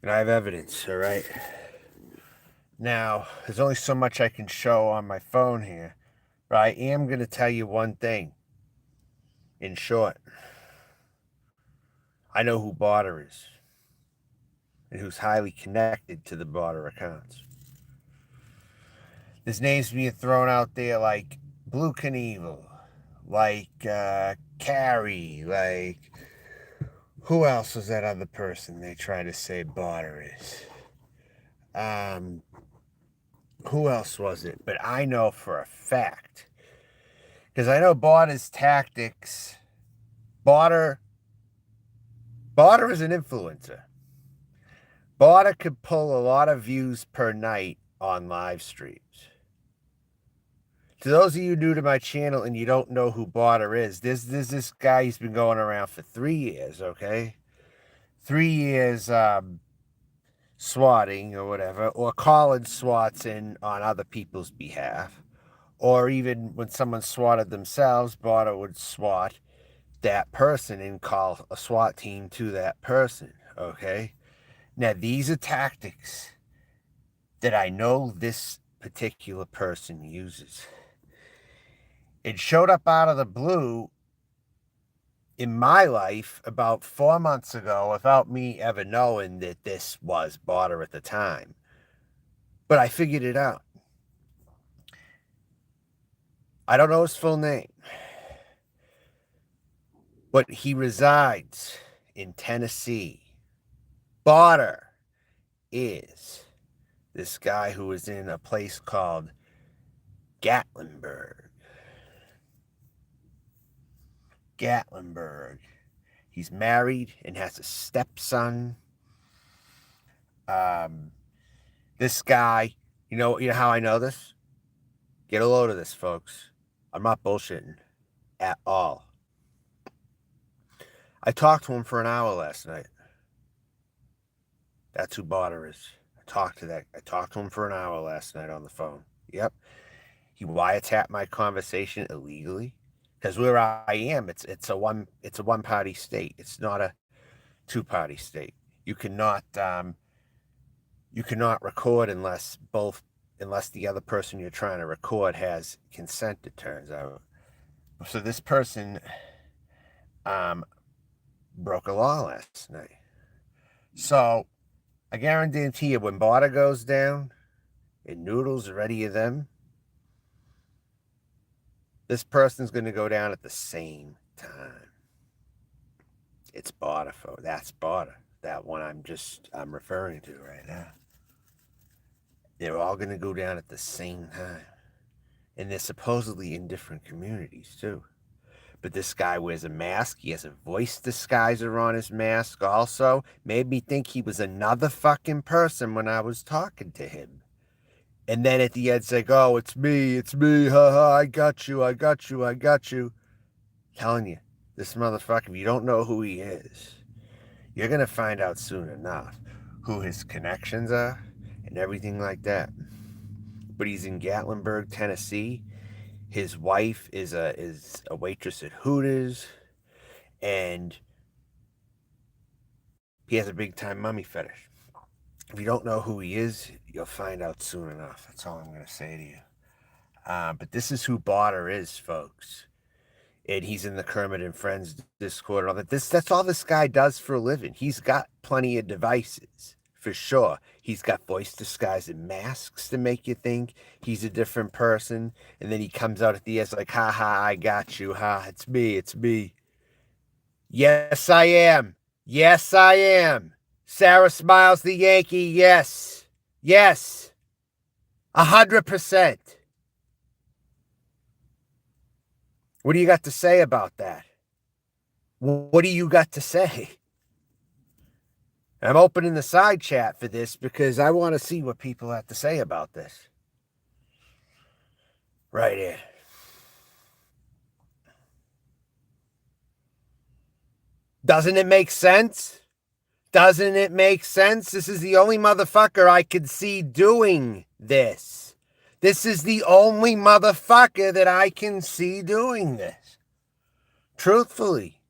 And I have evidence, all right? Now, there's only so much I can show on my phone here, but I am going to tell you one thing. In short, I know who Barter is and who's highly connected to the Barter accounts. There's names being thrown out there like Blue Knievel, like Carrie, like who else was that other person they try to say Barter is? Um, who else was it? But I know for a fact because I know Barter's tactics. Barter, Barter is an influencer. Barter could pull a lot of views per night on live streams. To those of you new to my channel and you don't know who Barter is, there's this guy. He's been going around for 3 years. Okay, 3 years swatting or whatever, or calling swats in on other people's behalf, or even when someone swatted themselves, Barter would swat that person and call a SWAT team to that person. Okay, now these are tactics that I know this particular person uses. It showed up out of the blue in my life about 4 months ago without me ever knowing that this was Barter at the time. But I figured it out. I don't know his full name, but he resides in Tennessee. Barter is this guy who is in a place called Gatlinburg. Gatlinburg. He's married and has a stepson. This guy, you know how I know this? Get a load of this, folks. I'm not bullshitting at all. I talked to him for an hour last night. That's who Barter is. I talked to him for an hour last night on the phone. Yep. He wiretapped my conversation illegally. Because where I am, it's a one party state. It's not a two party state. You cannot record unless the other person you're trying to record has consent, it turns out. So this person broke a law last night. So I guarantee you when Barter goes down and Noodles are ready of them, this person's going to go down at the same time. It's Barter, folks. That's Barter. That one I'm referring to right now. They're all going to go down at the same time. And they're supposedly in different communities, too. But this guy wears a mask. He has a voice disguiser on his mask also. Made me think he was another fucking person when I was talking to him. And then at the end, it's like, oh, it's me, haha, I got you. Telling you, this motherfucker, if you don't know who he is, you're going to find out soon enough who his connections are and everything like that. But he's in Gatlinburg, Tennessee. His wife is a waitress at Hooters, and he has a big time mummy fetish. If you don't know who he is, you'll find out soon enough. That's all I'm going to say to you. But this is who Barter is, folks. And he's in the Kermit and Friends Discord. All that. That's all this guy does for a living. He's got plenty of devices, for sure. He's got voice disguise and masks to make you think he's a different person. And then he comes out at the end like, ha ha, I got you. Ha, it's me. Yes, I am. Yes, I am. Sarah Smiles the Yankee. Yes. 100%. What do you got to say about that? What do you got to say? I'm opening the side chat for this because I want to see what people have to say about this. Right here. Doesn't it make sense? Doesn't it make sense? This is the only motherfucker I could see doing this. This is the only motherfucker that I can see doing this. Truthfully.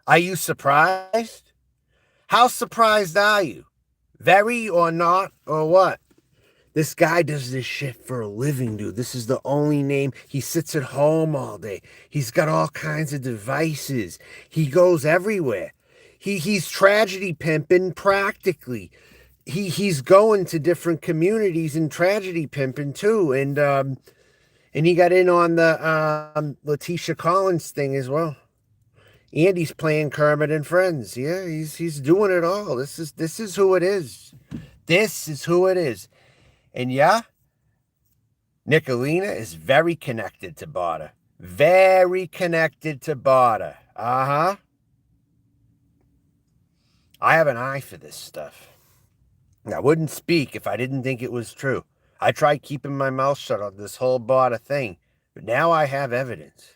Are you surprised? How surprised are you Very or not or what? This guy does this shit for a living, dude. This is the only name. He sits at home all day. He's got all kinds of devices. He goes everywhere. He's tragedy pimping practically. He's going to different communities and tragedy pimping too. And he got in on the Letitia Collins thing as well. And he's playing Kermit and Friends. Yeah, he's doing it all. This is who it is. This is who it is. And yeah, Nicolina is very connected to Barter. Very connected to Barter. Uh-huh. I have an eye for this stuff. I wouldn't speak if I didn't think it was true. I tried keeping my mouth shut on this whole Barter thing, but now I have evidence.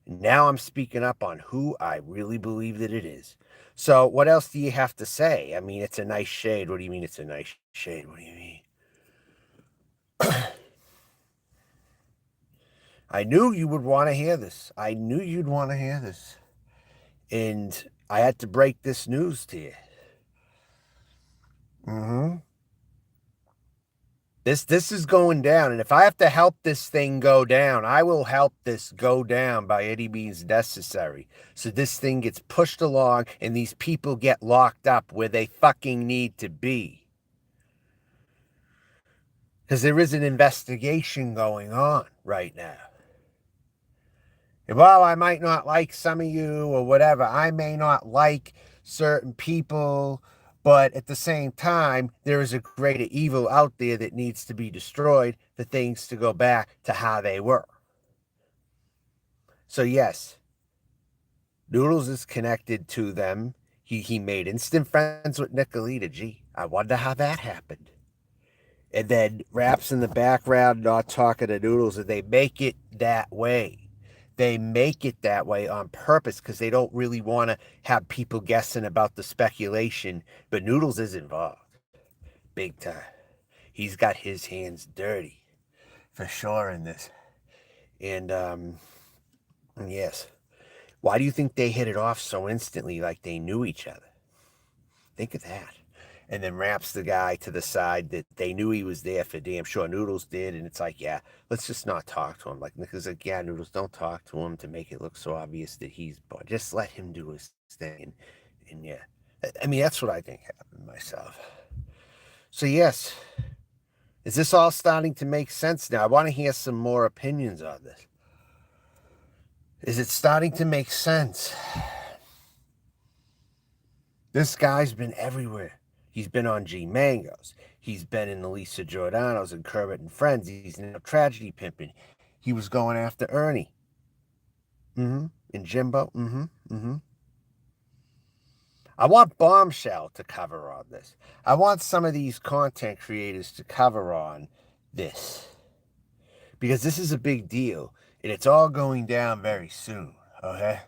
Now I'm speaking up on who I really believe that it is. So what else do you have to say? I mean, it's a nice shade. What do you mean it's a nice shade? What do you mean? I knew you would want to hear this. I knew you'd want to hear this. And I had to break this news to you. Mm-hmm. This is going down, and if I have to help this thing go down, I will help this go down by any means necessary. So this thing gets pushed along, and these people get locked up where they fucking need to be. Because there is an investigation going on right now. And while I might not like some of you or whatever, I may not like certain people, but at the same time, there is a greater evil out there that needs to be destroyed for things to go back to how they were. So yes, Noodles is connected to them. He made instant friends with Nicolita. Gee, I wonder how that happened. And then Raps in the background not talking to Noodles, and they make it that way. They make it that way on purpose because they don't really want to have people guessing about the speculation. But Noodles is involved. Big time. He's got his hands dirty. For sure in this. And, yes. Why do you think they hit it off so instantly like they knew each other? Think of that. And then Raps the guy to the side that they knew he was there for damn sure. Noodles did, and it's like, yeah, let's just not talk to him. Like Nick's like, yeah, Noodles, don't talk to him to make it look so obvious that he's bored. Just let him do his thing. And yeah, I mean, that's what I think happened myself. So yes, is this all starting to make sense now? I want to hear some more opinions on this. Is it starting to make sense? This guy's been everywhere. He's been on G Mangos. He's been in the Lisa Giordano's and Kermit and Friends. He's now tragedy pimping. He was going after Ernie. And Jimbo. I want Bombshell to cover on this. I want some of these content creators to cover on this. Because this is a big deal. And it's all going down very soon. Okay?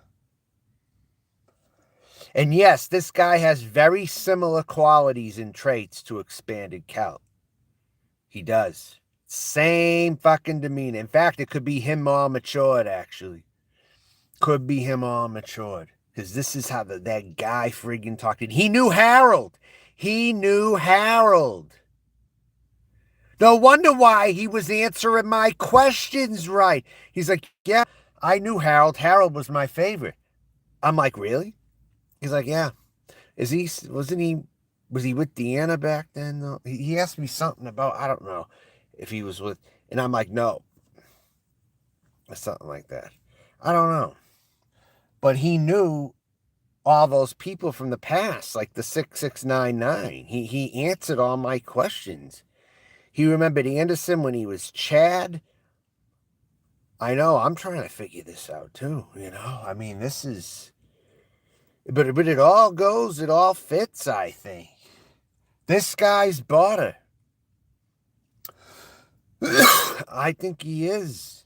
And yes, this guy has very similar qualities and traits to Expanded Kelp. He does. Same fucking demeanor. In fact, it could be him all matured, actually. Could be him all matured. Because this is how that guy friggin' talked. He knew Harold. He knew Harold. No wonder why he was answering my questions right. He's like, yeah, I knew Harold. Harold was my favorite. I'm like, really? He's like, yeah. Was he with Deanna back then? He asked me something about, I don't know if he was with, and I'm like, no. Something like that. I don't know. But he knew all those people from the past, like the 6699. He answered all my questions. He remembered Anderson when he was Chad. I know, I'm trying to figure this out too, you know? I mean, this is... But it all goes, it all fits, I think. This guy's Barter. I think he is.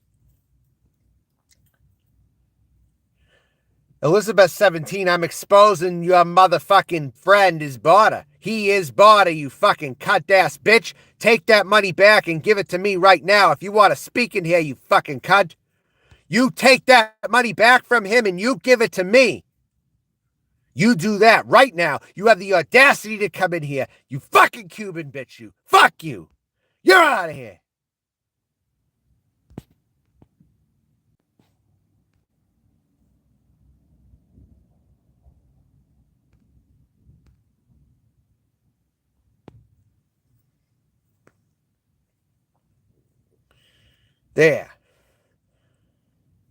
Elizabeth 17, I'm exposing your motherfucking friend is Barter. He is Barter, you fucking cunt-ass bitch. Take that money back and give it to me right now. If you want to speak in here, you fucking cunt. You take that money back from him and you give it to me. You do that right now. You have the audacity to come in here. You fucking Cuban bitch, you. Fuck you. You're out of here. There.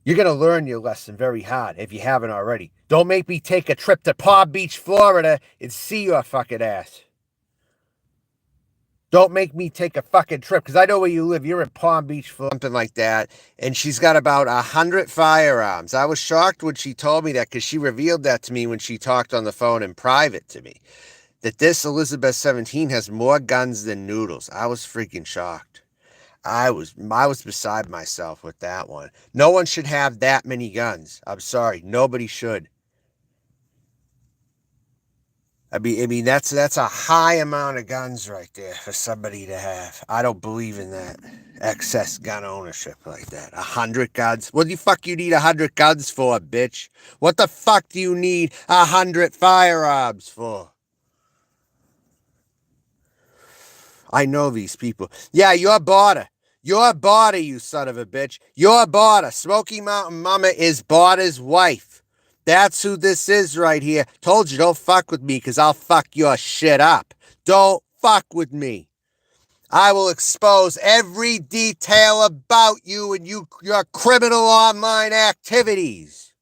You're going to learn your lesson very hard if you haven't already. Don't make me take a trip to Palm Beach, Florida and see your fucking ass. Don't make me take a fucking trip, because I know where you live. You're in Palm Beach, something like that. And she's got about 100 firearms. I was shocked when she told me that, because she revealed that to me when she talked on the phone in private to me. That this Elizabeth 17 has more guns than noodles. I was freaking shocked. I was beside myself with that one. No one should have that many guns. I'm sorry. Nobody should. I mean that's a high amount of guns right there for somebody to have. I don't believe in that excess gun ownership like that. 100 guns? What the fuck you need 100 guns for, bitch? What the fuck do you need 100 firearms for? I know these people. Yeah, you're Barter. You're Barter, you son of a bitch. You're Barter. Smoky Mountain Mama is Barter's wife. That's who this is right here. Told you, don't fuck with me, because I'll fuck your shit up. Don't fuck with me. I will expose every detail about you and your criminal online activities.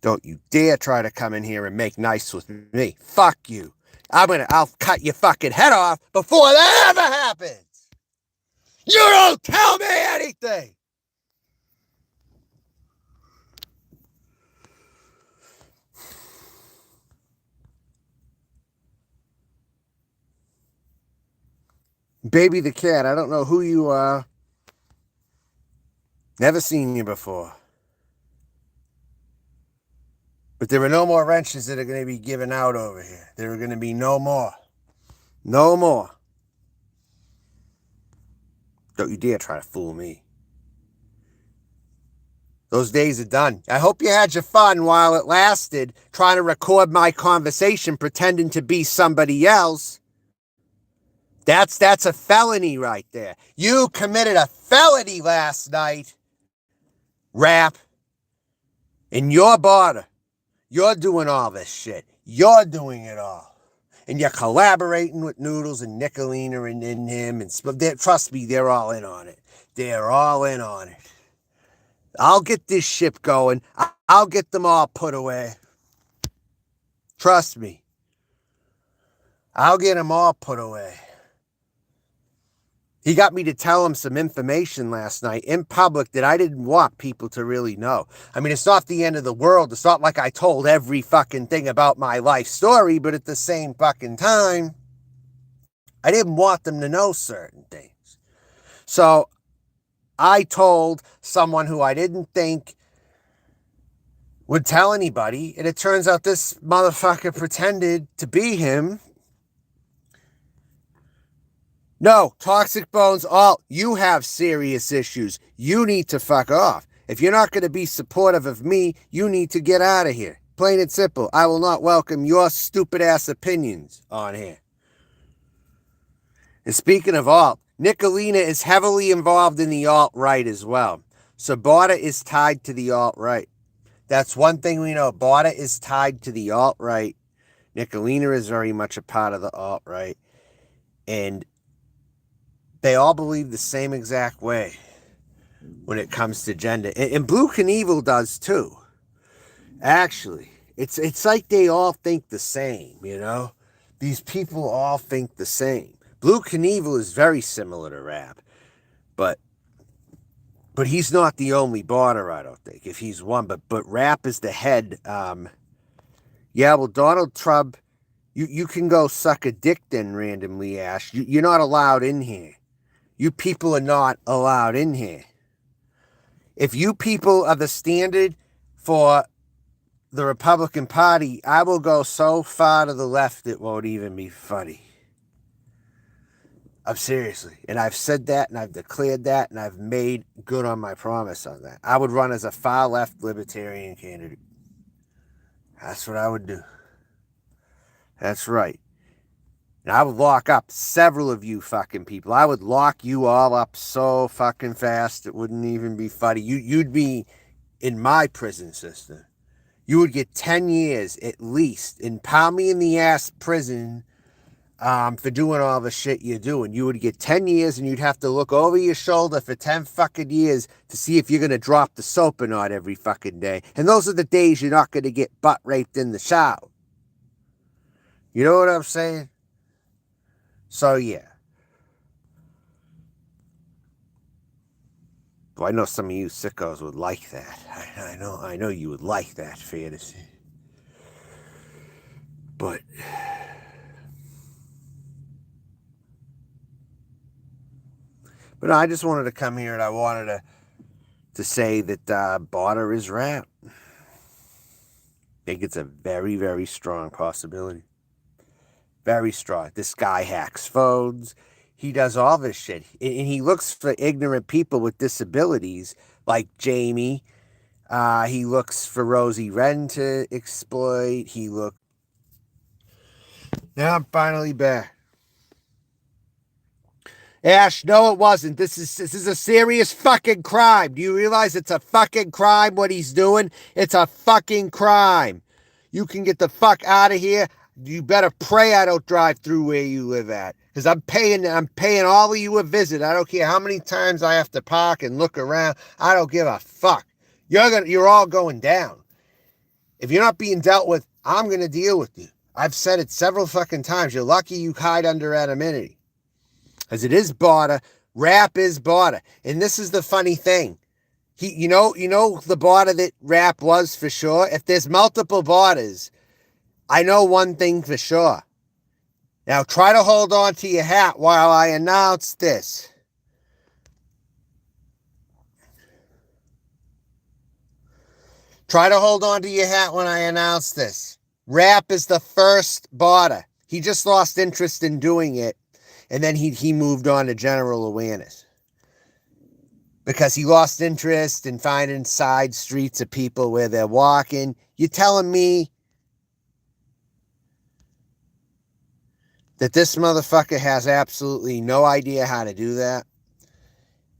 Don't you dare try to come in here and make nice with me. Fuck you. I'll cut your fucking head off before that ever happens. You don't tell me anything. Baby the cat, I don't know who you are. Never seen you before. But there are no more wrenches that are going to be given out over here. There are going to be no more. No more. Don't you dare try to fool me. Those days are done. I hope you had your fun while it lasted, trying to record my conversation pretending to be somebody else. That's a felony right there. You committed a felony last night, Rap. And you're Barter. You're doing all this shit. You're doing it all. And you're collaborating with Noodles and Nicolina and him. And trust me, they're all in on it. They're all in on it. I'll get this ship going. I'll get them all put away. Trust me. I'll get them all put away. He got me to tell him some information last night in public that I didn't want people to really know. I mean, it's not the end of the world. It's not like I told every fucking thing about my life story, but at the same fucking time, I didn't want them to know certain things. So I told someone who I didn't think would tell anybody, and it turns out this motherfucker pretended to be him. No, Toxic Bones, you have serious issues. You need to fuck off. If you're not going to be supportive of me, you need to get out of here. Plain and simple. I will not welcome your stupid ass opinions on here. And speaking of alt, Nicolina is heavily involved in the alt-right as well. So Barter is tied to the alt-right. That's one thing we know. Barter is tied to the alt-right. Nicolina is very much a part of the alt-right. And they all believe the same exact way when it comes to gender. And Blue Knievel does too. Actually, it's like they all think the same, you know? These people all think the same. Blue Knievel is very similar to Rap. But he's not the only Barter, I don't think. If he's one, but Rap is the head. Yeah, well, Donald Trump, you can go suck a dick then randomly, Ash. You're not allowed in here. You people are not allowed in here. If you people are the standard for the Republican Party, I will go so far to the left it won't even be funny. I'm seriously. And I've said that, and I've declared that, and I've made good on my promise on that. I would run as a far left libertarian candidate. That's what I would do. That's right. And I would lock up several of you fucking people. I would lock you all up so fucking fast it wouldn't even be funny. You'd be in my prison system. You would get 10 years at least in pound me in the ass prison for doing all the shit you're doing. You would get 10 years and you'd have to look over your shoulder for 10 fucking years to see if you're going to drop the soap or not every fucking day. And those are the days you're not going to get butt raped in the shower. You know what I'm saying? So, yeah. Well, I know some of you sickos would like that. I know you would like that fantasy. But I just wanted to come here and I wanted to say that barter is rap. I think it's a very, very strong possibility. Very strong. This guy hacks phones. He does all this shit. And he looks for ignorant people with disabilities like Jamie. He looks for Rosie Wren to exploit. Now I'm finally back. Ash, no, it wasn't. This is a serious fucking crime. Do you realize it's a fucking crime what he's doing? It's a fucking crime. You can get the fuck out of here. You better pray I don't drive through where you live at. Because I'm paying all of you a visit. I don't care how many times I have to park and look around. I don't give a fuck. You're all going down. If you're not being dealt with, I'm gonna deal with you. I've said it several fucking times. You're lucky you hide under anonymity. Because it is barter. Rap is barter. And this is the funny thing. You know the barter that rap was for sure? If there's multiple barters, I know one thing for sure. Now try to hold on to your hat while I announce this. Try to hold on to your hat when I announce this. Rap is the first barter. He just lost interest in doing it. And then he moved on to general awareness. Because he lost interest in finding side streets of people where they're walking. You're telling me that this motherfucker has absolutely no idea how to do that?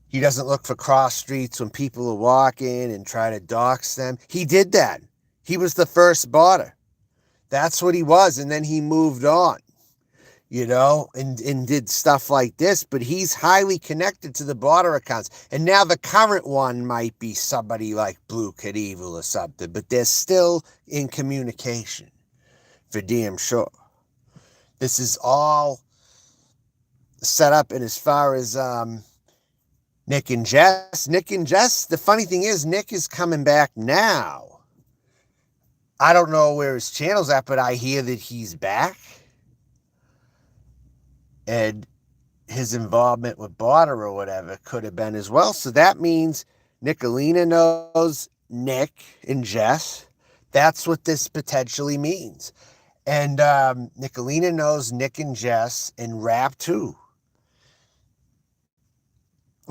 He doesn't look for cross streets when people are walking and try to dox them. He did that. He was the first barter. That's what he was. And then he moved on. And did stuff like this, but he's highly connected to the barter accounts. And now the current one might be somebody like Blue Knievel or something, but they're still in communication, for damn sure. This is all set up, and as far as Nick and Jess, the funny thing is, Nick is coming back now. I don't know where his channel's at, but I hear that he's back. And his involvement with barter or whatever could have been as well. So that means Nicolina knows Nick and Jess. That's what this potentially means. And Nicolina knows Nick and Jess and Rap too.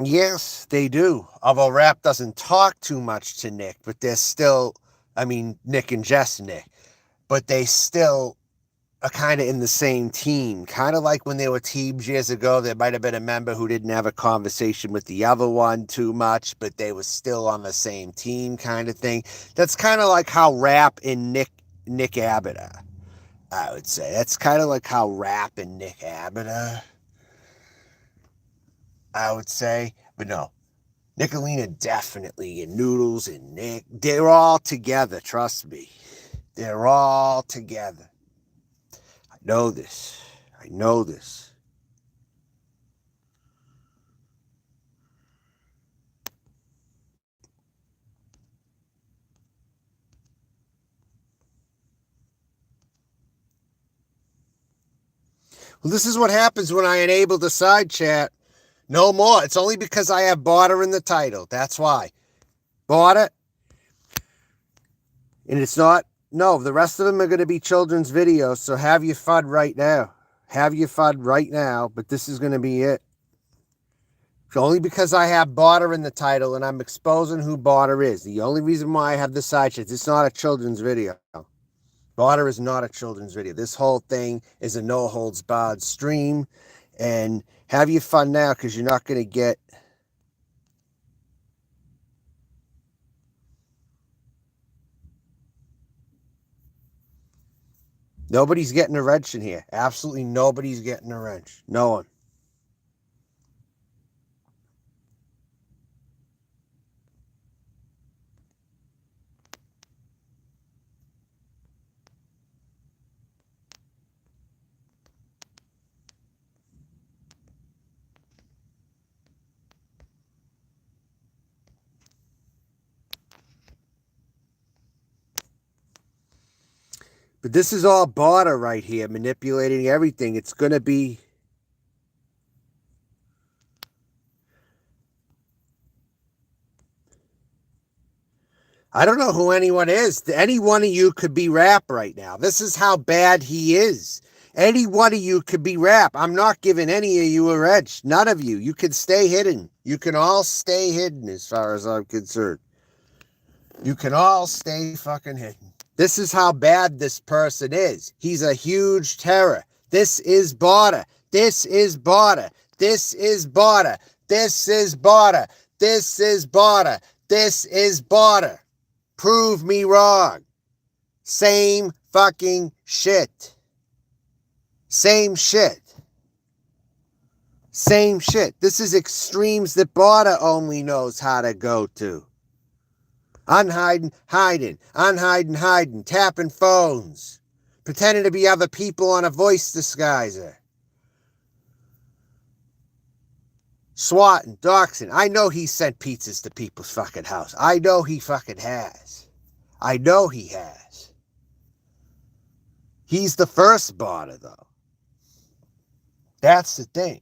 Yes, they do. Although Rap doesn't talk too much to Nick, but they're still, Nick and Jess, Nick. But they still are kind of in the same team, kind of like when they were teams years ago. There might have been a member who didn't have a conversation with the other one too much, but they were still on the same team kind of thing. That's kind of like how Rap and Nick Abbott are, I would say. That's kind of like how Rap and Nick Abbott are, I would say. But no, Nicolina definitely, and Noodles and Nick, they're all together, trust me. They're all together. I know this. Well, this is what happens when I enable the side chat. No more. It's only because I have barter in the title. That's why. Barter. And it's not. No, the rest of them are going to be children's videos, so have your fun right now. But this is going to be it. It's only because I have barter in the title and I'm exposing who barter is. The only reason why I have the side chat, it's not a children's video. Barter is not a children's video. This whole thing is a no-holds-barred stream. And have your fun now, because you're not going to get... Nobody's getting a wrench in here. Absolutely nobody's getting a wrench. No one. But this is all Barter right here, manipulating everything. It's going to be... I don't know who anyone is. Any one of you could be Rap right now. This is how bad he is. Any one of you could be Rap. I'm not giving any of you a wrench. None of you. You can stay hidden. You can all stay hidden as far as I'm concerned. You can all stay fucking hidden. This is how bad this person is. He's a huge terror. This is Barter. This is Barter. This is Barter. This is Barter. This is Barter. This is Barter. Prove me wrong. Same fucking shit. Same shit. Same shit. This is extremes that Barter only knows how to go to. Unhiding, hiding, unhiding, hiding, tapping phones, pretending to be other people on a voice disguiser. Swatting, doxing. I know he sent pizzas to people's fucking house. I know he fucking has. I know he has. He's the first Barter, though. That's the thing.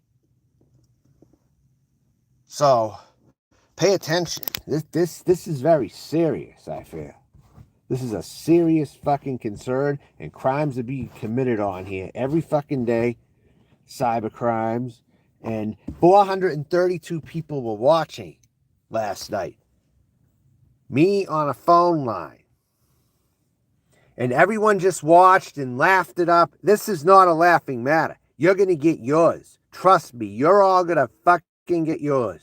So, pay attention. This is very serious, I feel. This is a serious fucking concern, and crimes are being committed on here every fucking day. Cyber crimes. And 432 people were watching last night. Me on a phone line. And everyone just watched and laughed it up. This is not a laughing matter. You're going to get yours. Trust me, you're all going to fucking get yours.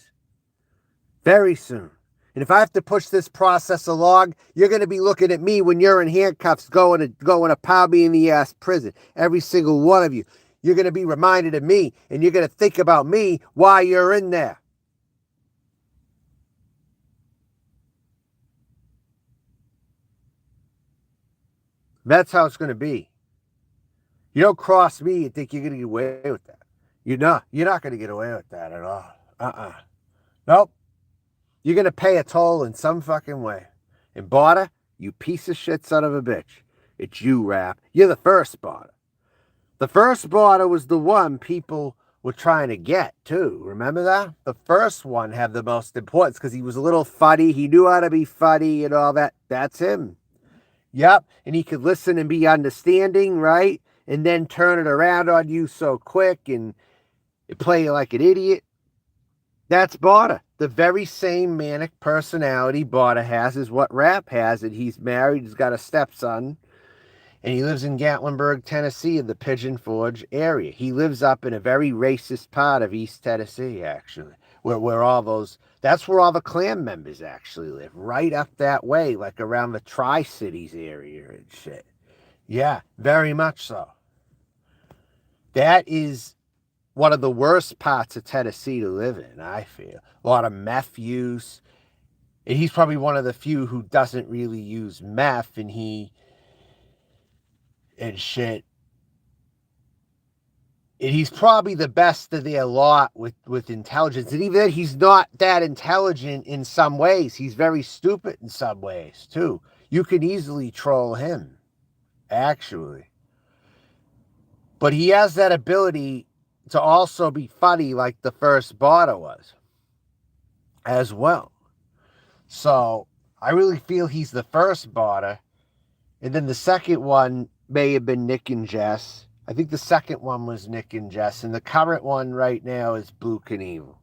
Very soon. And if I have to push this process along, you're going to be looking at me when you're in handcuffs going to pound me in the ass prison. Every single one of you. You're going to be reminded of me, and you're going to think about me while you're in there. That's how it's going to be. You don't cross me and think you're going to get away with that. You're not going to get away with that at all. Nope. You're going to pay a toll in some fucking way. And Barter, you piece of shit son of a bitch. It's you, Rap. You're the first Barter. The first Barter was the one people were trying to get, too. Remember that? The first one had the most importance because he was a little funny. He knew how to be funny and all that. That's him. Yep. And he could listen and be understanding, right? And then turn it around on you so quick and play you like an idiot. That's Barter. The very same manic personality Barter has is what Rap has. And he's married. He's got a stepson. And he lives in Gatlinburg, Tennessee, in the Pigeon Forge area. He lives up in a very racist part of East Tennessee, actually, where all those, that's where all the Klan members actually live, right up that way, like around the Tri-Cities area and shit. Yeah, very much so. That is one of the worst parts of Tennessee to live in, I feel. A lot of meth use. And he's probably one of the few who doesn't really use meth, and shit. And he's probably the best of their lot with intelligence. And even then, he's not that intelligent in some ways. He's very stupid in some ways, too. You can easily troll him, actually. But he has that ability to also be funny like the first Barter was, as well. So, I really feel he's the first Barter. And then the second one may have been Nick and Jess. I think the second one was Nick and Jess. And the current one right now is Blue Knievel.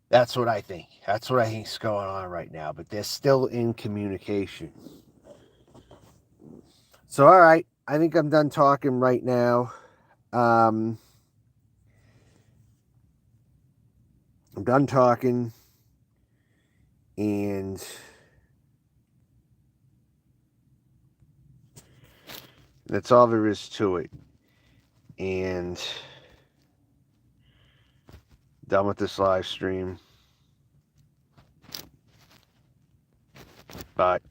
That's what I think. That's what I think's going on right now. But they're still in communication. So, all right, I think I'm done talking right now. I'm done talking, and that's all there is to it. And done with this live stream. Bye.